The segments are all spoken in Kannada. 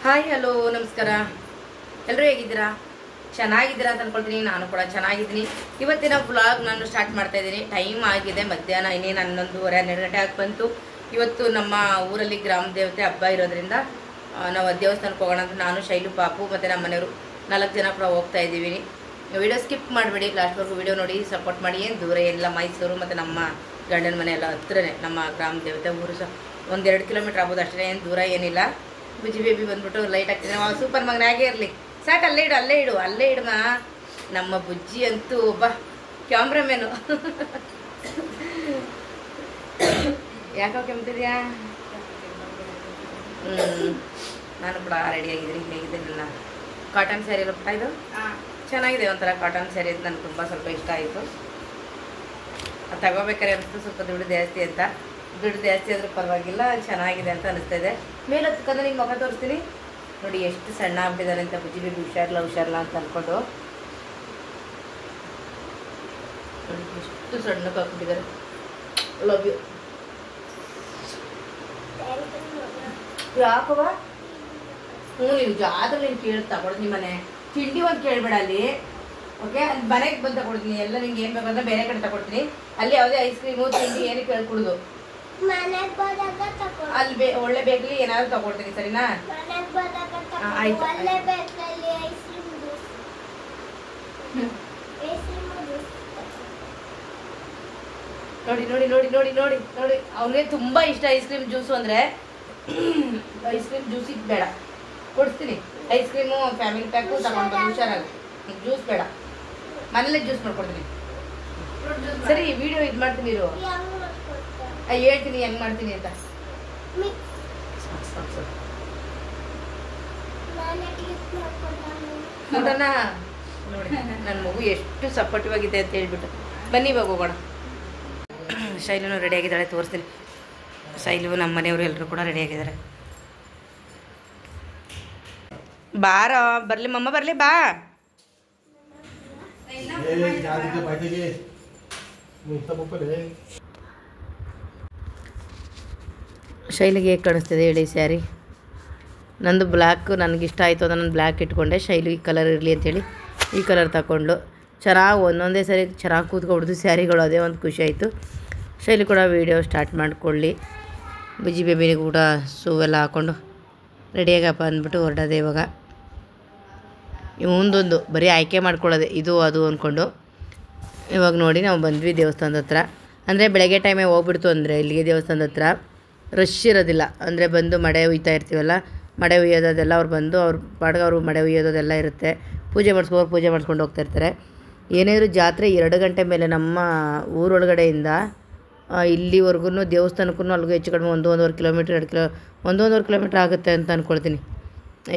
ಹಾಯ್ ಹಲೋ ನಮಸ್ಕಾರ. ಎಲ್ಲರೂ ಹೇಗಿದ್ದೀರಾ? ಚೆನ್ನಾಗಿದ್ದೀರಾ ಅಂತ ಅನ್ಕೊಳ್ತೀನಿ. ನಾನು ಕೂಡ ಚೆನ್ನಾಗಿದ್ದೀನಿ. ಇವತ್ತಿನ ವ್ಲಾಗ್ ನಾನು ಸ್ಟಾರ್ಟ್ ಮಾಡ್ತಾ ಇದ್ದೀನಿ. ಟೈಮ್ ಆಗಿದೆ ಮಧ್ಯಾಹ್ನ, ಇನ್ನೇನು 11:30 12 ಗಂಟೆ ಆಗಿ ಬಂತು. ಇವತ್ತು ನಮ್ಮ ಊರಲ್ಲಿ ಗ್ರಾಮ ದೇವತೆ ಹಬ್ಬ ಇರೋದ್ರಿಂದ ನಾವು ದೇವಸ್ಥಾನಕ್ಕೆ ಹೋಗೋಣ ಅಂತ ನಾನು, ಶೈಲು, ಪಾಪು ಮತ್ತು ನಮ್ಮ ಮನೆಯವರು 4 ಜನ ಕೂಡ ಹೋಗ್ತಾ ಇದ್ದೀವಿ. ವಿಡಿಯೋ ಸ್ಕಿಪ್ ಮಾಡಿಬಿಡಿ, ಲಾಸ್ಟ್ವರೆಗೂ ವಿಡಿಯೋ ನೋಡಿ ಸಪೋರ್ಟ್ ಮಾಡಿ. ಏನು ದೂರ ಏನಿಲ್ಲ, ಮೈಸೂರು ಮತ್ತು ನಮ್ಮ ಗಂಡನ ಮನೆ ಎಲ್ಲ ಹತ್ರನೇ. ನಮ್ಮ ಗ್ರಾಮ ದೇವತೆ ಊರು ಸಹ 1-2 ಕಿಲೋಮೀಟ್ರ್ ಆಗ್ಬೋದು ಅಷ್ಟೇ, ಏನು ದೂರ ಏನಿಲ್ಲ. ಬುಜ್ಜಿ ಬೇಬಿ ಬಂದ್ಬಿಟ್ಟು ಲೈಟ್ ಆಗ್ತಿದೆ. ಸೂಪರ್ ಮಗನಾಗೇ ಇರಲಿ ಸಾಕು. ಅಲ್ಲೇ ಇಡಮ್ಮ. ನಮ್ಮ ಬುಜ್ಜಿ ಅಂತೂ ಒಬ್ಬ ಕ್ಯಾಮ್ರಾಮೇನು. ಯಾಕೋ ಕೆಮ್ತಿದ್ಯಾ? ನಾನು ಕೂಡ ರೆಡಿಯಾಗಿದ್ದೀನಿ. ಹೇಗಿದೆ ನನ್ನ ಕಾಟನ್ ಸ್ಯಾರಿ ಎಲ್ಲ ಪುಟ್ಟ? ಇದು ಚೆನ್ನಾಗಿದೆ, ಒಂಥರ ಕಾಟನ್ ಸ್ಯಾರಿ ಅಂತ ನನಗೆ ತುಂಬ ಸ್ವಲ್ಪ ಇಷ್ಟ ಆಯಿತು. ಅದು ತಗೋಬೇಕಾರೆ ಅನಿಸ್ತು ಸ್ವಲ್ಪ ದುಡ್ಡು ಜಾಸ್ತಿ ಅಂತ. ದುಡ್ಡು ಜಾಸ್ತಿ ಆದರೂ ಪರವಾಗಿಲ್ಲ, ಚೆನ್ನಾಗಿದೆ ಅಂತ ಅನಿಸ್ತಾ ಇದೆ. ಮೇಲೆ ಹತ್ಕೊಂಡು ನಿಮ್ಗೆ ಮುಖ ತೋರಿಸ್ತೀನಿ ನೋಡಿ, ಎಷ್ಟು ಸಣ್ಣ ಆಗ್ಬಿಟ್ಟಿದ್ದಾರೆ ಅಂತ. ಬುಜ್ಜಿ ಬೇಬಿ ಹುಷಾರಿಲ್ಲ ಅಂತ ಅಂದ್ಕೊಂಡು ನೋಡಿ ಎಷ್ಟು ಸಣ್ಣಕ್ಕೆ ಹಾಕ್ಬಿಟ್ಟಿದ್ದಾರೆ. Love you. ಯಾಕವ? ನೀನು ಜಾತ್ರೆ ನೀನು ಕೇಳಿ ತಗೊಳ್ತೀನಿ. ಮನೆ ತಿಂಡಿ ಒಂದು ಕೇಳಬೇಡ ಅಲ್ಲಿ, ಓಕೆ? ಅಲ್ಲಿ ಮನೆಗೆ ಬಂದು ತಗೊಳ್ತೀನಿ. ಎಲ್ಲ ನಿಂಗೆ ಏನು ಬೇಕಂದ್ರೆ ಬೇರೆ ಕಡೆ ತಗೊಳ್ತೀನಿ. ಅಲ್ಲಿ ಯಾವುದೇ ಐಸ್ ಕ್ರೀಮು ತಿಂಡಿ ಏನು ಕೇಳ್ಕೊಡುದು. ಅಲ್ಲಿ ಒಳ್ಳೆ ಬೇಕಲ್ಲಿ ಏನಾದ್ರು ತಗೊಳ್ತೀನಿ, ಸರಿನಾ? ಆಯ್ತು. ನೋಡಿ ನೋಡಿ ನೋಡಿ ನೋಡಿ ನೋಡಿ ನೋಡಿ ಅವ್ನಿಗೆ ತುಂಬ ಇಷ್ಟ ಐಸ್ ಕ್ರೀಮ್ ಜ್ಯೂಸು ಅಂದರೆ. ಐಸ್ ಕ್ರೀಮ್ ಜ್ಯೂಸ್ ಇದು ಬೇಡ, ಕೊಡಿಸ್ತೀನಿ. ಐಸ್ ಕ್ರೀಮು ಫ್ಯಾಮಿಲಿ ಪ್ಯಾಕು ತಗೊಂಡು ಬಂದು ಹುಷಾರಾಗಿ. ಜ್ಯೂಸ್ ಬೇಡ, ಮನೇಲೆ ಜ್ಯೂಸ್ ಮಾಡ್ಕೊಡ್ತೀನಿ. ಸರಿ, ವಿಡಿಯೋ ಇದು ಮಾಡ್ತೀನಿ ಇರು, ಹೇಳ್ತೀನಿ ಹೆಂಗೆ ಮಾಡ್ತೀನಿ ಅಂತ. ನೋಡೋಣ ನೋಡಿ ನನ್ನ ಮಗು ಎಷ್ಟು ಸಪೋರ್ಟಿವ್ ಆಗಿದೆ ಅಂತ ಹೇಳ್ಬಿಟ್ಟು. ಬನ್ನಿ ಇವಾಗ ಹೋಗೋಣ. ಶೈಲೂ ರೆಡಿಯಾಗಿದ್ದಾಳೆ, ತೋರಿಸ್ತೀನಿ. ಶೈಲು, ನಮ್ಮ ಮನೆಯವರು ಎಲ್ಲರೂ ಕೂಡ ರೆಡಿಯಾಗಿದ್ದಾರೆ. ಬಾರ, ಬರಲಿ ಮಮ್ಮ, ಬರಲಿ ಬಾ. ಶೈಲಿಗೆ ಹೇಗೆ ಕಾಣಿಸ್ತಿದೆ ಹೇಳಿ ಸ್ಯಾರಿ? ನಂದು ಬ್ಲ್ಯಾಕ್ ನನಗಿಷ್ಟ ಆಯಿತು, ಅದನ್ನು ನಾನು ಬ್ಲ್ಯಾಕ್ ಇಟ್ಕೊಂಡೆ. ಶೈಲು ಈ ಕಲರ್ ಇರಲಿ ಅಂತೇಳಿ ಈ ಕಲರ್ ತಗೊಂಡು ಚೆನ್ನಾಗಿ ಒಂದೊಂದೇ ಸರಿ ಚೆನ್ನಾಗಿ ಕೂತ್ಕೊಬಿಡ್ದು ಸ್ಯಾರಿಗಳು. ಅದೇ ಒಂದು ಖುಷಿ ಆಯಿತು. ಶೈಲಿ ಕೂಡ ವೀಡಿಯೋ ಸ್ಟಾರ್ಟ್ ಮಾಡಿಕೊಳ್ಳಿ. ಬುಜ್ಜಿ ಬೇಬಿಗೆ ಕೂಡ ಸೂವೆಲ್ಲ ಹಾಕ್ಕೊಂಡು ರೆಡಿಯಾಗಪ್ಪ ಅಂದ್ಬಿಟ್ಟು ಹೊರಡೋದೆ. ಇವಾಗ ಒಂದೊಂದು ಬರೀ ಆಯ್ಕೆ ಮಾಡ್ಕೊಳ್ಳೋದೆ, ಇದು ಅದು ಅಂದ್ಕೊಂಡು. ಇವಾಗ ನೋಡಿ ನಾವು ಬಂದ್ವಿ ದೇವಸ್ಥಾನದ ಹತ್ರ. ಅಂದರೆ ಬೆಳಗ್ಗೆ ಟೈಮೇ ಹೋಗ್ಬಿಡ್ತು ಅಂದರೆ ಇಲ್ಲಿಗೆ ದೇವಸ್ಥಾನದ ಹತ್ರ ರಶ್ ಇರೋದಿಲ್ಲ. ಅಂದರೆ ಬಂದು ಮಡೆ ಹುಯ್ತಾ ಇರ್ತೀವಲ್ಲ, ಮಡೆ ಹುಯ್ಯೋದೆಲ್ಲ ಅವ್ರು ಬಂದು ಅವ್ರ ಪಾಡ್ಗೆ ಅವರು ಮಡೆ ಹುಯ್ಯೋದೆಲ್ಲ ಇರುತ್ತೆ. ಪೂಜೆ ಮಾಡಿಸ್ಕೊಂಡು ಹೋಗ್ತಾ ಇರ್ತಾರೆ. ಏನಾದರೂ ಜಾತ್ರೆ 2 ಗಂಟೆ ಮೇಲೆ ನಮ್ಮ ಊರೊಳಗಡೆಯಿಂದ ಇಲ್ಲಿವರೆಗೂ ದೇವಸ್ಥಾನಕ್ಕೂ ಅಲ್ಲಿಗೂ ಹೆಚ್ಚು ಕಡಿಮೆ 1-1.5 ಕಿಲೋಮೀಟ್ರ್ 1-1.5 ಕಿಲೋಮೀಟ್ರ್ ಆಗುತ್ತೆ ಅಂತ ಅಂದ್ಕೊಳ್ತೀನಿ.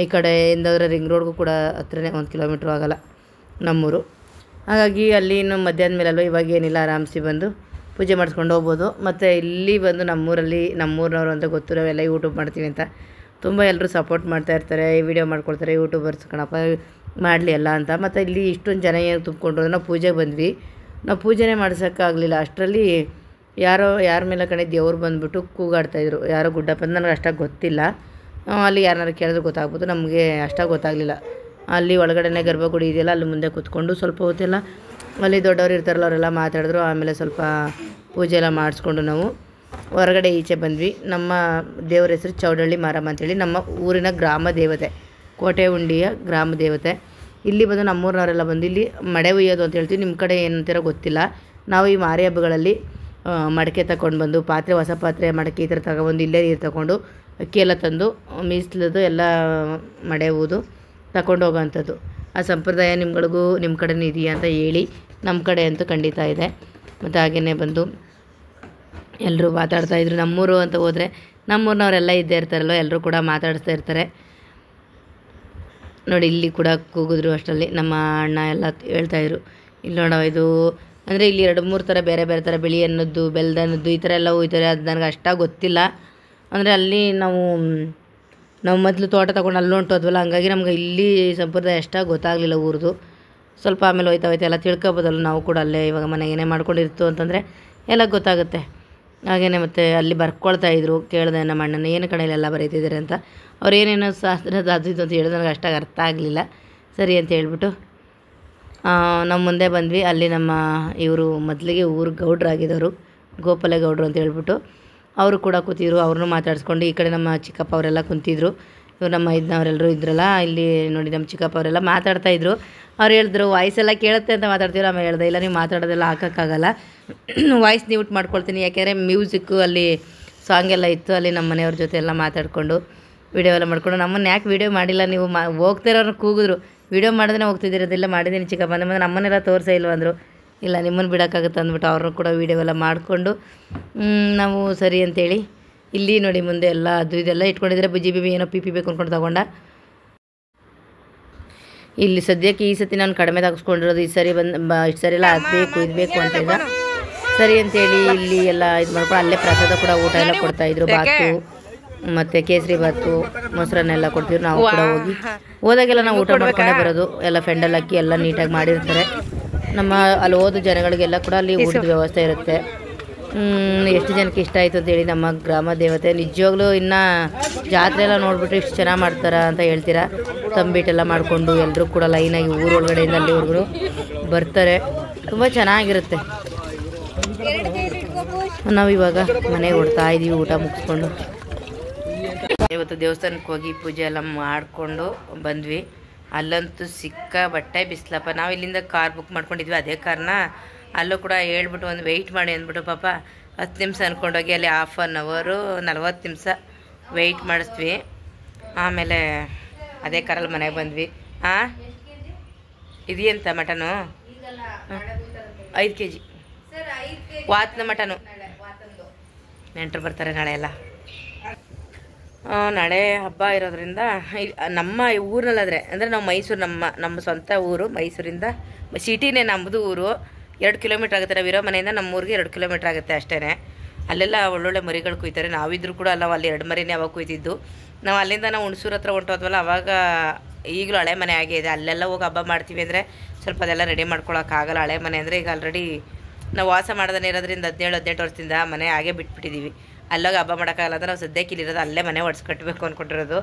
ಈ ಕಡೆಯಿಂದಾದರೆ ರಿಂಗ್ ರೋಡ್ಗೂ ಕೂಡ ಹತ್ರನೇ, 1 ಕಿಲೋಮೀಟ್ರ್ ಆಗೋಲ್ಲ ನಮ್ಮೂರು. ಹಾಗಾಗಿ ಅಲ್ಲಿ ಇನ್ನು ಮಧ್ಯಾಹ್ನ ಮೇಲಲ್ವ, ಇವಾಗ ಏನಿಲ್ಲ, ಆರಾಮ್ಸಿ ಬಂದು ಪೂಜೆ ಮಾಡಿಸ್ಕೊಂಡು ಹೋಗ್ಬೋದು. ಮತ್ತು ಇಲ್ಲಿ ಬಂದು ನಮ್ಮೂರಿನವರು ಅಂತ ಗೊತ್ತು, ನಾವೆಲ್ಲ ಯೂಟ್ಯೂಬ್ ಮಾಡ್ತೀವಿ ಅಂತ ತುಂಬ ಎಲ್ಲರೂ ಸಪೋರ್ಟ್ ಮಾಡ್ತಾಯಿರ್ತಾರೆ. ವಿಡಿಯೋ ಮಾಡ್ಕೊಳ್ತಾರೆ, ಯೂಟ್ಯೂಬರ್ಸ್ ಕಣಪ್ಪ ಮಾಡಲಿ ಎಲ್ಲ ಅಂತ. ಮತ್ತು ಇಲ್ಲಿ ಇಷ್ಟೊಂದು ಜನ ಏನು ತುಂಬಿಕೊಂಡ್ರು. ನಾವು ಪೂಜೆಗೆ ಬಂದ್ವಿ, ನಾವು ಪೂಜೆನೇ ಮಾಡ್ಸೋಕ್ಕಾಗಲಿಲ್ಲ. ಅಷ್ಟರಲ್ಲಿ ಯಾರ ಮೇಲೆ ಕಡೆ ದೇವ್ರು ಬಂದುಬಿಟ್ಟು ಕೂಗಾಡ್ತಾಯಿದ್ರು. ಯಾರೋ ಗುಡ್ಡಪ್ಪ ಅಂತ ನನಗೆ ಅಷ್ಟಾಗಿ ಗೊತ್ತಿಲ್ಲ. ಅಲ್ಲಿ ಯಾರನ್ನಾರು ಕೇಳಿದ್ರೆ ಗೊತ್ತಾಗ್ಬೋದು, ನಮಗೆ ಅಷ್ಟಾಗಿ ಗೊತ್ತಾಗಲಿಲ್ಲ. ಅಲ್ಲಿ ಒಳಗಡೆನೇ ಗರ್ಭಗುಡಿ ಇದೆಯಲ್ಲ, ಅಲ್ಲಿ ಮುಂದೆ ಕೂತ್ಕೊಂಡು ಸ್ವಲ್ಪ ಹೊತ್ತೆಲ್ಲ ಅಲ್ಲಿ ದೊಡ್ಡವ್ರು ಇರ್ತಾರಲ್ಲ ಅವರೆಲ್ಲ ಮಾತಾಡಿದ್ರು. ಆಮೇಲೆ ಸ್ವಲ್ಪ ಪೂಜೆ ಎಲ್ಲ ಮಾಡಿಸ್ಕೊಂಡು ನಾವು ಹೊರಗಡೆ ಈಚೆ ಬಂದ್ವಿ. ನಮ್ಮ ದೇವ್ರ ಹೆಸರು ಚೌಡಳ್ಳಿ ಮಾರಮ್ಮ ಅಂತೇಳಿ, ನಮ್ಮ ಊರಿನ ಗ್ರಾಮ ದೇವತೆ, ಕೋಟೆ ಉಂಡಿಯ ಗ್ರಾಮ ದೇವತೆ. ಇಲ್ಲಿ ಬಂದು ನಮ್ಮೂರಿನವರೆಲ್ಲ ಬಂದು ಇಲ್ಲಿ ಮಡೆ ಒಯ್ಯೋದು ಅಂತ ಹೇಳ್ತೀವಿ. ನಿಮ್ಮ ಕಡೆ ಏನಂತೀರೋ ಗೊತ್ತಿಲ್ಲ. ನಾವು ಈ ಮಾರಿ ಹಬ್ಬಗಳಲ್ಲಿ ಮಡಕೆ ತಗೊಂಡು ಬಂದು ಹೊಸ ಪಾತ್ರೆ ಮಡಕೆ ಈ ಥರ ತಗೊಬಂದು ಇಲ್ಲೇ ನೀರು ತಗೊಂಡು ಅಕ್ಕಿ ಎಲ್ಲ ತಂದು ಮೀಸಲದು ಎಲ್ಲ ಮಡೆ ಊದು ತಗೊಂಡು ಹೋಗೋವಂಥದ್ದು. ಆ ಸಂಪ್ರದಾಯ ನಿಮ್ಮ ಕಡೆನೂ ಇದೆಯಾ ಅಂತ ಹೇಳಿ. ನಮ್ಮ ಕಡೆ ಅಂತೂ ಖಂಡಿತ ಇದೆ. ಮತ್ತು ಹಾಗೆಯೇ ಬಂದು ಎಲ್ಲರೂ ಮಾತಾಡ್ತಾಯಿದ್ರು. ನಮ್ಮೂರು ಅಂತ ಹೋದರೆ ನಮ್ಮೂರಿನವರೆಲ್ಲ ಇದ್ದೇ ಇರ್ತಾರಲ್ವ, ಎಲ್ಲರೂ ಕೂಡ ಮಾತಾಡಿಸ್ತಾ ಇರ್ತಾರೆ ನೋಡಿ. ಇಲ್ಲಿ ಕೂಡ ಕೂಗಿದ್ರು. ಅಷ್ಟರಲ್ಲಿ ನಮ್ಮ ಅಣ್ಣ ಎಲ್ಲ ಹೇಳ್ತಾಯಿದ್ರು, ಇಲ್ಲಿ ನೋಡೋ ಇದು ಅಂದರೆ ಇಲ್ಲಿ 2-3 ಥರ ಬೇರೆ ಬೇರೆ ಥರ ಬಿಳಿ ಅನ್ನೋದು, ಬೆಲ್ಲದ ಅನ್ನೋದು ಈ ಥರ ಎಲ್ಲ ಹೋಯ್ತಾರೆ. ಅದು ನನಗೆ ಅಷ್ಟಾಗಿ ಗೊತ್ತಿಲ್ಲ. ಅಂದರೆ ಅಲ್ಲಿ ನಾವು ಮೊದಲು ತೋಟ ತಗೊಂಡು ಅಲ್ಲಿ ಹೊಂಟೋದ್ವಲ್ಲ, ಹಂಗಾಗಿ ನಮ್ಗೆ ಇಲ್ಲಿ ಸಂಪ್ರದಾಯ ಅಷ್ಟಾಗಿ ಗೊತ್ತಾಗಲಿಲ್ಲ ಊರದು. ಸ್ವಲ್ಪ ಆಮೇಲೆ ಹೋಯ್ತಾ ಎಲ್ಲ ತಿಳ್ಕೊಬೋದಲ್ಲ ನಾವು ಕೂಡ. ಅಲ್ಲೇ ಇವಾಗ ಮನೆಗೆ ಏನೇ ಮಾಡ್ಕೊಂಡಿರ್ತು ಅಂತಂದರೆ ಎಲ್ಲ ಗೊತ್ತಾಗುತ್ತೆ. ಹಾಗೆಯೇ ಮತ್ತು ಅಲ್ಲಿ ಬರ್ಕೊಳ್ತಾಯಿದ್ರು. ಕೇಳಿದೆ ನಮ್ಮ ಅಣ್ಣನ ಏನು ಕಡೆಯಲ್ಲೆಲ್ಲ ಬರೀತಿದ್ದಾರೆ ಅಂತ. ಅವ್ರು ಏನೇನೋ ಶಾಸ್ತ್ರದ ಅದು ಇದು ಅಂತ ಹೇಳಿದ್ರು, ನನಗೆ ಅಷ್ಟಾಗಿ ಅರ್ಥ ಆಗಲಿಲ್ಲ. ಸರಿ ಅಂತ ಹೇಳ್ಬಿಟ್ಟು ನಾವು ಮುಂದೆ ಬಂದ್ವಿ. ಅಲ್ಲಿ ನಮ್ಮ ಇವರು ಮೊದಲಿಗೆ ಊರು ಗೌಡ್ರಾಗಿದ್ದವರು, ಗೋಪಾಲ ಗೌಡ್ರು ಅಂತ ಹೇಳ್ಬಿಟ್ಟು ಅವರು ಕೂಡ ಕೂತಿದ್ರು. ಅವ್ರನ್ನೂ ಮಾತಾಡಿಸ್ಕೊಂಡು ಈ ಕಡೆ ನಮ್ಮ ಚಿಕ್ಕಪ್ಪ ಅವರೆಲ್ಲ ಕುಂತಿದ್ರು. ಇವ್ರು ನಮ್ಮ ಇದನ್ನವರೆಲ್ಲರೂ ಇದ್ರಲ್ಲ, ಇಲ್ಲಿ ನೋಡಿ ನಮ್ಮ ಚಿಕ್ಕಪ್ಪ ಅವರೆಲ್ಲ ಮಾತಾಡ್ತಾಯಿದ್ರು. ಅವ್ರು ಹೇಳಿದ್ರು ವಾಯ್ಸೆಲ್ಲ ಕೇಳುತ್ತೆ ಅಂತ ಮಾತಾಡ್ತೀವಿ. ಆಮೇಲೆ ಹೇಳ್ದೆ ಇಲ್ಲ ನೀವು ಮಾತಾಡೋದೆಲ್ಲ ಹಾಕೋಕ್ಕಾಗಲ್ಲ, ವಾಯ್ಸ್ ಮ್ಯೂಟ್ ಮಾಡ್ಕೊಳ್ತೀನಿ, ಯಾಕೆಂದರೆ ಮ್ಯೂಸಿಕ್ಕು ಅಲ್ಲಿ ಸಾಂಗೆಲ್ಲ ಇತ್ತು. ಅಲ್ಲಿ ನಮ್ಮ ಮನೆಯವ್ರ ಜೊತೆ ಎಲ್ಲ ಮಾತಾಡಿಕೊಂಡು ವೀಡಿಯೋ ಎಲ್ಲ ಮಾಡ್ಕೊಂಡು ನಮ್ಮನ್ನು ಯಾಕೆ ವೀಡಿಯೋ ಮಾಡಿಲ್ಲ ನೀವು ಹೋಗ್ತಿರೋರು ಕೂಗಿದ್ರು. ವೀಡಿಯೋ ಮಾಡಿದ್ರೆ ಹೋಗ್ತಿದ್ದೀರದಿಲ್ಲ ಮಾಡಿದ್ದೀನಿ ಚಿಕ್ಕಪ್ಪ ಅಂದ್ರೆ ನಮ್ಮನ್ನೆಲ್ಲ ತೋರಿಸೇ ಇಲ್ವ ಅಂದರು. ಇಲ್ಲ ನಿಮ್ಮನ್ನು ಬಿಡೋಕ್ಕಾಗುತ್ತೆ ಅಂದ್ಬಿಟ್ಟು ಅವ್ರನ್ನೂ ಕೂಡ ವೀಡಿಯೋ ಎಲ್ಲ ಮಾಡಿಕೊಂಡು ನಾವು ಸರಿ ಅಂತೇಳಿ ಇಲ್ಲಿ ನೋಡಿ ಮುಂದೆ ಎಲ್ಲ ಅದು ಇದೆಲ್ಲ ಇಟ್ಕೊಂಡಿದ್ರೆ ಬುಜ್ಜಿ ಬೇಬಿ ಏನೋ ಪಿ ಬೇಕು ಅಂದ್ಕೊಂಡು ತಗೊಂಡ. ಇಲ್ಲಿ ಸದ್ಯಕ್ಕೆ ಈ ಸತಿ ನಾನು ಕಡಿಮೆ ತಗಿಸ್ಕೊಂಡಿರೋದು, ಈ ಸರಿ ಇಷ್ಟು ಸರಿ ಎಲ್ಲ ಆಗಬೇಕು ಇದು ಬೇಕು ಅಂತ ಇದ್ದ. ಸರಿ ಅಂತೇಳಿ ಇಲ್ಲಿ ಎಲ್ಲ ಇದು ಮಾಡ್ಕೊಂಡು ಅಲ್ಲೇ ಪ್ರಸಾದ ಕೂಡ ಊಟ ಎಲ್ಲ ಕೊಡ್ತಾಯಿದ್ರು. ಬಾತು ಮತ್ತು ಕೇಸರಿ ಬಾತು ಮೊಸರನ್ನೆಲ್ಲ ಕೊಡ್ತಿದ್ರು. ನಾವು ಕೂಡ ಹೋದಾಗೆಲ್ಲ ನಾವು ಊಟ ಮಾಡ್ಕೊಂಡೇ ಬರೋದು. ಎಲ್ಲ ಫೆಂಡಲ್ ಹಾಕಿ ಎಲ್ಲ ನೀಟಾಗಿ ಮಾಡಿರ್ತಾರೆ. ನಮ್ಮ ಅಲ್ಲಿ ಹೋದ ಜನಗಳಿಗೆಲ್ಲ ಕೂಡ ಅಲ್ಲಿ ಊಟದ ವ್ಯವಸ್ಥೆ ಇರುತ್ತೆ. ಎಷ್ಟು ಜನಕ್ಕೆ ಇಷ್ಟ ಆಯಿತು ಅಂತೇಳಿ ನಮ್ಮ ಗ್ರಾಮ ದೇವತೆ ನಿಜವಾಗ್ಲೂ ಇನ್ನು ಜಾತ್ರೆ ಎಲ್ಲ ನೋಡಿಬಿಟ್ರೆ ಇಷ್ಟು ಚೆನ್ನಾಗಿ ಮಾಡ್ತಾರ ಅಂತ ಹೇಳ್ತೀರಾ. ತಂಬಿಟ್ಟೆಲ್ಲ ಮಾಡಿಕೊಂಡು ಎಲ್ಲರೂ ಕೂಡ ಲೈನಾಗಿ ಊರೊಳಗಡೆಯಿಂದ ಅಲ್ಲಿವರೆಗೂ ಬರ್ತಾರೆ. ತುಂಬ ಚೆನ್ನಾಗಿರುತ್ತೆ. ನಾವಿವಾಗ ಮನೆಗೆ ಹೊಡ್ತಾ ಇದ್ದೀವಿ ಊಟ ಮುಗಿಸ್ಕೊಂಡು. ಇವತ್ತು ದೇವಸ್ಥಾನಕ್ಕೆ ಹೋಗಿ ಪೂಜೆ ಎಲ್ಲ ಮಾಡಿಕೊಂಡು ಬಂದ್ವಿ. ಅಲ್ಲಂತೂ ಸಿಕ್ಕಾಪಟ್ಟೆ ಬಿಸಿಲಪ್ಪ. ನಾವು ಇಲ್ಲಿಂದ ಕಾರ್ ಬುಕ್ ಮಾಡ್ಕೊಂಡಿದ್ವಿ, ಅದೇ ಕಾರಣ ಅಲ್ಲೂ ಕೂಡ ಹೇಳ್ಬಿಟ್ಟು ಒಂದು ವೆಯ್ಟ್ ಮಾಡಿ ಅಂದ್ಬಿಟ್ಟು ಪಾಪ 10 ನಿಮಿಷ ಅಂದ್ಕೊಂಡೋಗಿ ಅಲ್ಲಿ 1/2 ಅವರು 40 ನಿಮಿಷ ವೆಯ್ಟ್ ಮಾಡಿಸ್ದ್ವಿ. ಆಮೇಲೆ ಅದೇ ಕಾರಲ್ಲಿ ಮನೆಗೆ ಬಂದ್ವಿ. ಇದೆಯಂತ ಮಟನು 5 kg ವಾತ್ನ ಮಟನು. ನೆಂಟರು ಬರ್ತಾರೆ ನಾಳೆ ಎಲ್ಲ. ನಾಳೆ ಹಬ್ಬ ಇರೋದ್ರಿಂದ ನಮ್ಮ ಊರಲ್ಲಾದರೆ ಅಂದರೆ ನಾವು ಮೈಸೂರು, ನಮ್ಮ ಸ್ವಂತ ಊರು ಮೈಸೂರಿಂದ ಸಿಟಿನೇ ನಮ್ಮದು ಊರು. 2 ಕಿಲೋಮೀಟ್ರ್ ಆಗುತ್ತೆ. ನಾವಿರೋ ಮನೆಯಿಂದ ನಮ್ಮೂರಿಗೆ 2 ಕಿಲೋಮೀಟ್ರ್ ಆಗುತ್ತೆ ಅಷ್ಟೇ. ಅಲ್ಲೆಲ್ಲ ಒಳ್ಳೊಳ್ಳೆ ಮರಿಗಳು ಕುಯ್ತಾರೆ. ನಾವಿದ್ರೂ ಕೂಡ ಅಲ್ಲ ಅಲ್ಲಿ 2 ಮರಿನೇ ಅವಾಗ ಕುಯ್ತಿದ್ದು. ನಾವು ಅಲ್ಲಿಂದ ನಾವು ಹುಣಸೂರು ಹತ್ರ ಹೊಂಟೋದ್ವಲ್ಲ, ಅವಾಗ ಈಗಲೂ ಹಳೆ ಮನೆ ಆಗೇ ಇದೆ. ಅಲ್ಲೆಲ್ಲ ಹೋಗಿ ಹಬ್ಬ ಮಾಡ್ತೀವಿ ಅಂದರೆ ಸ್ವಲ್ಪ ಅದೆಲ್ಲ ರೆಡಿ ಮಾಡ್ಕೊಳಕ್ಕಾಗಲ್ಲ. ಹಳೆ ಮನೆ ಅಂದರೆ ಈಗ ಆಲ್ರೆಡಿ ನಾವು ವಾಸ ಮಾಡ್ದೇ ಇರೋದ್ರಿಂದ 17-18 ವರ್ಷದಿಂದ ಮನೆ ಹಾಗೆ ಬಿಟ್ಬಿಟ್ಟಿದ್ದೀವಿ. ಅಲ್ಲಾಗ ಹಬ್ಬ ಮಾಡೋಕ್ಕಾಗಲ್ಲ ಅಂದರೆ ನಾವು ಸದ್ಯಕ್ಕೆ ಇಲ್ಲಿರೋದು, ಅಲ್ಲೇ ಮನೆ ಒಡ್ಸ್ಕಟ್ಟಬೇಕು ಅಂದ್ಕೊಂಡಿರೋದು.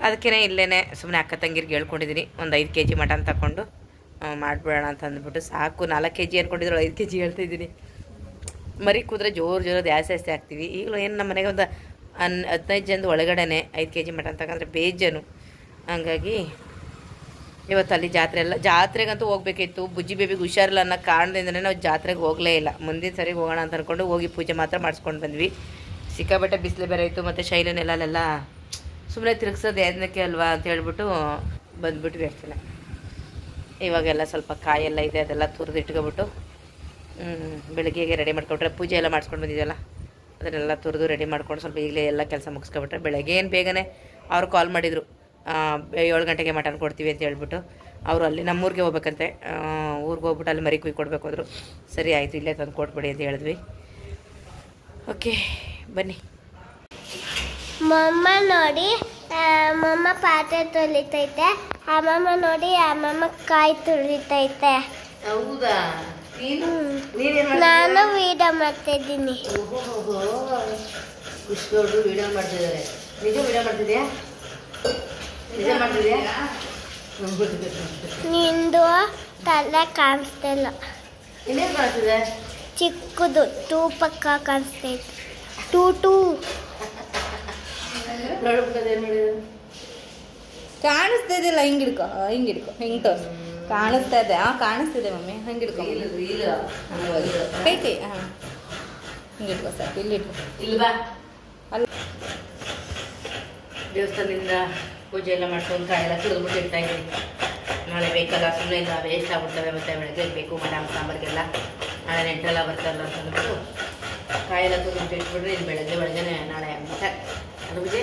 ಅದಕ್ಕೇ ಇಲ್ಲೇ ಸುಮ್ಮನೆ ಅಕ್ಕ ತಂಗಿರಿಗೆ ಹೇಳ್ಕೊಂಡಿದ್ದೀನಿ ಒಂದು 5 kg ಮಟನ್ ತಗೊಂಡು ಮಾಡಿಬಿಡೋಣ ಅಂತ ಅಂದ್ಬಿಟ್ಟು. ಸಾಕು 4 kg ಅಂದ್ಕೊಂಡಿದ್ರು, 5 kg ಹೇಳ್ತಾಯಿದ್ದೀನಿ. ಮರಿ ಕೂದ್ರೆ ಜೋರು ಜಾಸ್ತಿ ಆಗ್ತೀವಿ. ಈಗಲೂ ಏನು ನಮ್ಮ ಮನೆಗೆ ಒಂದು 15 ಜನದ ಒಳಗಡೆ 5 kg ಮಟನ್ ತಗೊಂಡ್ರೆ ಬೇಜಾನು. ಹಂಗಾಗಿ ಇವತ್ತು ಅಲ್ಲಿ ಜಾತ್ರೆಗಂತೂ ಹೋಗ್ಬೇಕಿತ್ತು. ಬುಜ್ಜಿ ಬೇಬಿಗೆ ಹುಷಾರಿಲ್ಲ ಅನ್ನೋ ಕಾರಣದಿಂದನೇ ನಾವು ಜಾತ್ರೆಗೆ ಹೋಗಲೇ ಇಲ್ಲ. ಮುಂದಿನ ಸರಿ ಹೋಗೋಣ ಅಂತ ಅಂದ್ಕೊಂಡು ಹೋಗಿ ಪೂಜೆ ಮಾತ್ರ ಮಾಡಿಸ್ಕೊಂಡು ಬಂದ್ವಿ. ಸಿಕ್ಕಾಬಟ್ಟೆ ಬಿಸಿಲು ಬೇರೆ ಇತ್ತು. ಮತ್ತು ಶೈಲನೆಲ್ಲ ಸುಮ್ಮನೆ ತಿರುಗಿಸೋದು ಏನಕ್ಕೆ ಅಲ್ವಾ ಅಂತ ಹೇಳ್ಬಿಟ್ಟು ಬಂದುಬಿಟ್ವಿ ಅಷ್ಟೇ. ಇವಾಗೆಲ್ಲ ಸ್ವಲ್ಪ ಕಾಯೆಲ್ಲ ಇದೆ, ಅದೆಲ್ಲ ತುರಿದು ಇಟ್ಕೊಬಿಟ್ಟು ಬೆಳಗ್ಗೆಗೆ ರೆಡಿ ಮಾಡ್ಕೊಬಿಟ್ರೆ ಪೂಜೆ ಎಲ್ಲ ಮಾಡಿಸ್ಕೊಂಡು ಬಂದಿದ್ದೆಲ್ಲ ಅದನ್ನೆಲ್ಲ ತುರಿದು ರೆಡಿ ಮಾಡ್ಕೊಂಡು ಸ್ವಲ್ಪ ಈಗಲೇ ಎಲ್ಲ ಕೆಲಸ ಮುಗಿಸ್ಕೊಬಿಟ್ರೆ ಬೆಳಗ್ಗೆ ಏನು ಬೇಗನೆ ಅವ್ರು ಕಾಲ್ ಮಾಡಿದರು 7 ಗಂಟೆಗೆ ಮಟನ್ ಕೊಡ್ತೀವಿ ಅಂತ ಹೇಳ್ಬಿಟ್ಟು. ಅವರು ಅಲ್ಲಿ ನಮ್ಮೂರಿಗೆ ಹೋಗ್ಬೇಕಂತೆ. ಊರಿಗೆ ಹೋಗ್ಬಿಟ್ಟು ಅಲ್ಲಿ ಮರಿ ಕೊಯ್ಕೊಡ್ಬೇಕು ಹೋದ್ರು. ಸರಿ ಆಯಿತು ಇಲ್ಲೇ ತಂದು ಕೊಟ್ಬಿಡಿ ಅಂತ ಹೇಳಿದ್ವಿ. ಓಕೆ ಬನ್ನಿ. ಮಮ್ಮ ನೋಡಿ ಮಮ್ಮ ಪಾತ್ರೆ ತೊಳಿತೈತೆ. ಅಮ್ಮಮ್ಮ ನೋಡಿ ಅಮ್ಮಮ್ಮ ಕಾಯಿ ತುಳಿತೈತೆ. ಹೌದಾ? ನಾನು ವೀಡಿಯೋ ಮಾಡ್ತಿದ್ದೀನಿ. ಖುಷಿಗೌಡ್ರು ವೀಡಿಯೋ ಮಾಡ್ತಿದ್ದಾರೆ. ನಿಜ ವೀಡಿಯೋ ಮಾಡ್ತಿದ್ಯಾ? ನಿಜ ಮಾಡ್ತಿದ್ಯಾ? ನಿಂದು ತಲೆ ಕಾಣಿಸ್ತಿಲ್ಲ. ಇನ್ನೇನು ಕಾಣಿಸ್ತಿದೆ? ಚಿಕ್ಕದು 2 ಪಕ್ಕ ಕಾಣಿಸ್ತೈತೆ. 2 ಕಾಣಿಸ್ತಾ ಇದೆಯಲ್ಲ. ಹಿಂಗೆ ಹಿಡ್ಕೊ ಹಿಂಗೆ ತೋರಿಸು. ಕಾಣಿಸ್ತಾ ಇದೆ. ಕಾಣಿಸ್ತಿದೆ ಮಮ್ಮಿ. ಹಂಗೆ ಹಿಡ್ಕೊ ಕೈ ಹಾಂ ಹಿಂಗೆ ಇಟ್ಕೊ ಸಾಕು. ಇಲ್ಲಿ ಇಟ್ಕೊ. ಇಲ್ವಾ? ಅಲ್ಲಿ ದೇವಸ್ಥಾನದಿಂದ ಪೂಜೆ ಎಲ್ಲ ಮಾಡ್ಕೊಂಡು ಕಾಯೆಲ್ಲ ತುಳಿದ್ಬಿಟ್ಟು ಇಡ್ತಾ ಇದ್ದೀವಿ. ನಾಳೆ ಬೇಕಲ್ಲ, ಸುಮ್ಮನೆ ಇಲ್ಲ ವೇಸ್ಟ್ ಆಗ್ಬಿಡ್ತವೆ. ಮತ್ತು ಬೆಳಗ್ಗೆ ಬೇಕು ಮಟನ್ ಸಾಂಬಾರಿಗೆಲ್ಲ. ನಾಳೆ ನೆಂಟರೆಲ್ಲ ಬರ್ತಾರಲ್ಲ ಅಂತ ಅಂದ್ಬಿಟ್ಟು ಕಾಯೆಲ್ಲ ತುಳಿದ್ಬಿಟ್ಟು ಇಟ್ಬಿಟ್ರೆ ಇದು ಬೆಳಗ್ಗೆನೆ ನಾಳೆ ಮಟನ್. ಅದು ಬುಜಿ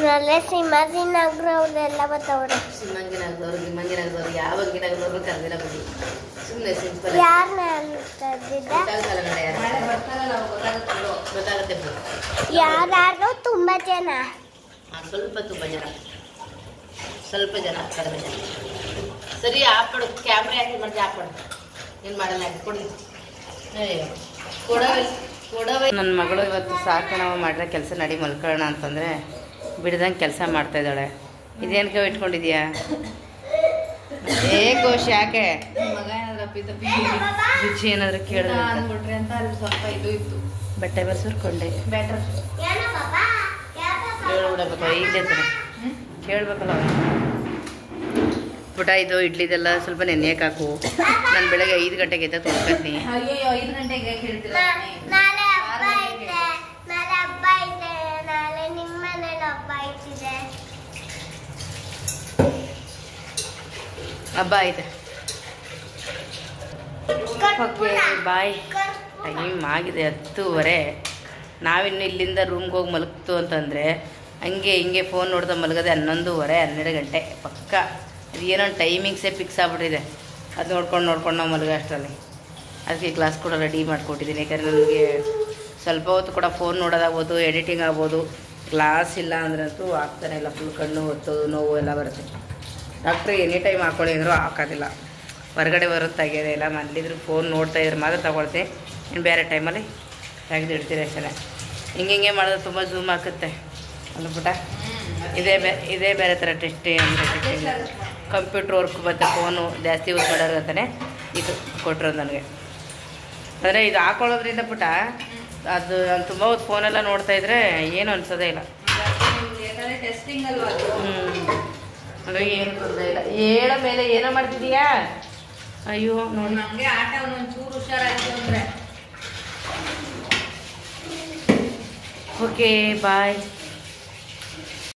ನಾಳೆ ಸಿಂಹಾಜಿನಗರವ್ರೆಲ್ಲ ಬರ್ತಾವ್ರೆ. ಸಿಂಹಂಗಿನಾಗದವ್ರು ಗಿಮ್ಮಂಗಿನಾಗದವ್ರು ಯಾವ ಗಿನಾಗದವ್ರು ಕರೆದಿಲ್ಲ ಬುಜಿ. ಸುಮ್ಮನೆ ಸಿಂಪಲ್. ಯಾರನ್ನ ಗೊತ್ತಾಗುತ್ತೆ ಯಾರು? ತುಂಬ ಜನ. ಸ್ವಲ್ಪ ಜನ ಕಡಿಮೆ ಜನ. ಸರಿ ಹಾಕ್ಬಿಡು. ಕ್ಯಾಮ್ರಾ ಯಾಕೆ ಮಾಡ್ತೀವಿ? ಹಾಕ್ಬಿಡು. ಏನು ಮಾಡಲ್ಲ. ಕೊಡಿ ಕೊಡ ನನ್ನ ಮಗಳು ಇವತ್ತು ಸಾಕು ನಾವು ಮಾಡಿರೋ ಕೆಲಸ ನಡಿ ಮಲ್ಕೊಳ್ಳೋಣ ಅಂತಂದರೆ ಬಿಡ್ದಂಗೆ ಕೆಲಸ ಮಾಡ್ತಾಯಿದ್ದಾಳೆ. ಇದೇನಕ್ಕೆ ಇಟ್ಕೊಂಡಿದ್ಯಾ? ಘೋಷ ಯಾಕೆ ಮಗ ಏನಾದ್ರು ರುಚಿ ಏನಾದರೂ ಕೇಳಿದ್ರೆ ಅಂದ್ಬಿಟ್ರೆ ಅಂತ ಅಲ್ಲಿ ಸ್ವಲ್ಪ ಇದು ಇತ್ತು. ಬಟ್ಟೆ ಬರ್ಸಿರ್ಕೊಂಡೆ ಬ್ಯಾಟರ್ ಹೇಳ್ಬಿಡಬೇಕು ಈಗಲೇ ತಾನೆ ಕೇಳಬೇಕಲ್ಲ ಪುಟ. ಇದು ಇಡ್ಲಿದೆಲ್ಲ ಸ್ವಲ್ಪ ನೆನೆಯಕ್ಕೆ ಹಾಕು. ನಾನು ಬೆಳಗ್ಗೆ 5 ಗಂಟೆಗೆ ಎದ್ದ ತೊಳ್ಕೊತೀನಿ. ಅಯ್ಯೋ 5 ಗಂಟೆಗೆ ಹೇಳ್ತಿಲ್ಲ. ನಾಳೆ ಹಬ್ಬ ಐತೆ, ನಾಳೆ ಹಬ್ಬ ಐತೆ, ನಾಳೆ ನಿಮ್ಮ ಮನೇಲಿ ಹಬ್ಬ ಐತಿದೆ. ಹಬ್ಬ ಐತೆ. Okay bye. ಟೈಮ್ ಆಗಿದೆ 10:15. ನಾವಿನ್ನು ಇಲ್ಲಿಂದ ರೂಮ್ಗೆ ಹೋಗಿ ಮಲಗ್ತು ಅಂತಂದರೆ ಹಂಗೆ ಹಿಂಗೆ ಫೋನ್ ನೋಡ್ದೆ ಮಲಗೋದೆ 11:30 12 ಗಂಟೆ ಪಕ್ಕ. ಅದು ಏನೋ ಟೈಮಿಂಗ್ಸೇ ಫಿಕ್ಸ್ ಆಗ್ಬಿಟ್ಟಿದೆ. ಅದು ನೋಡ್ಕೊಂಡು ನಾವು ಮಲಗೋ ಅಷ್ಟರಲ್ಲಿ. ಅದಕ್ಕೆ ಕ್ಲಾಸ್ ಕೂಡ ರೆಡಿ ಮಾಡಿಕೊಟ್ಟಿದ್ದೀನಿ. ಯಾಕಂದರೆ ನನಗೆ ಸ್ವಲ್ಪ ಹೊತ್ತು ಕೂಡ ಫೋನ್ ನೋಡೋದಾಗ್ಬೋದು, ಎಡಿಟಿಂಗ್ ಆಗ್ಬೋದು. ಕ್ಲಾಸ್ ಇಲ್ಲ ಅಂದ್ರಂತೂ ಆಗ್ತಾನೆ ಇಲ್ಲ. ಫುಲ್ ಕಣ್ಣು ಹೊತ್ತೋದು ನೋವು ಎಲ್ಲ ಬರುತ್ತೆ. ಡಾಕ್ಟ್ರು ಎನಿ ಟೈಮ್ ಹಾಕ್ಕೊಳ್ಳಿ ಅಂದರೂ ಹಾಕೋದಿಲ್ಲ. ಹೊರಗಡೆ ಬರುತ್ತೆ ತೆಗೆಯೋದೇ ಇಲ್ಲ. ಮನೇಲಿದ್ರು ಫೋನ್ ನೋಡ್ತಾ ಇದ್ರೆ ಮಾತ್ರ ತೊಗೊಳ್ತೀನಿ. ಇನ್ನು ಬೇರೆ ಟೈಮಲ್ಲಿ ತೆಗೆದು ಇಡ್ತೀರಿ ಅಷ್ಟೇ. ಹಿಂಗೆ ಮಾಡಿದ್ರೆ ತುಂಬ ಝೂಮ್ ಹಾಕುತ್ತೆ ಅಂದ್ಬಿಟ್ಟ. ಇದೇ ಬೇರೆ ಥರ ಟೆಸ್ಟಿಂಗ್ ಅಂದರೆ ಕಂಪ್ಯೂಟ್ರ್ ವರ್ಕ್ ಮತ್ತು ಫೋನು ಜಾಸ್ತಿ ಯೂಸ್ ಮಾಡೋದಂತಾನೆ ಇದು ಕೊಟ್ಟರು ನನಗೆ. ಅಂದರೆ ಇದು ಹಾಕೊಳ್ಳೋದ್ರಿಂದ ಪುಟ ಅದು ನಾನು ತುಂಬ ಹೊತ್ತು ಫೋನೆಲ್ಲ ನೋಡ್ತಾಯಿದ್ರೆ ಏನು ಅನ್ಸೋದೇ ಇಲ್ಲ. ಟೆಸ್ಟಿಂಗ್ ಅಲ್ವಾ? ಅಂದರೆ ಏನು ತೊಂದರೆ ಇಲ್ಲ. ಹೇಳೋ ಮೇಲೆ ಏನೋ ಮಾಡ್ತಿದ್ದೀಯಾ? ಅಯ್ಯೋ ನೋಡಿ ನಮಗೆ ಆಟ ಒಂಚೂರು ಹುಷಾರಾಯಿತು ಅಂದರೆ. ಓಕೆ ಬಾಯ್.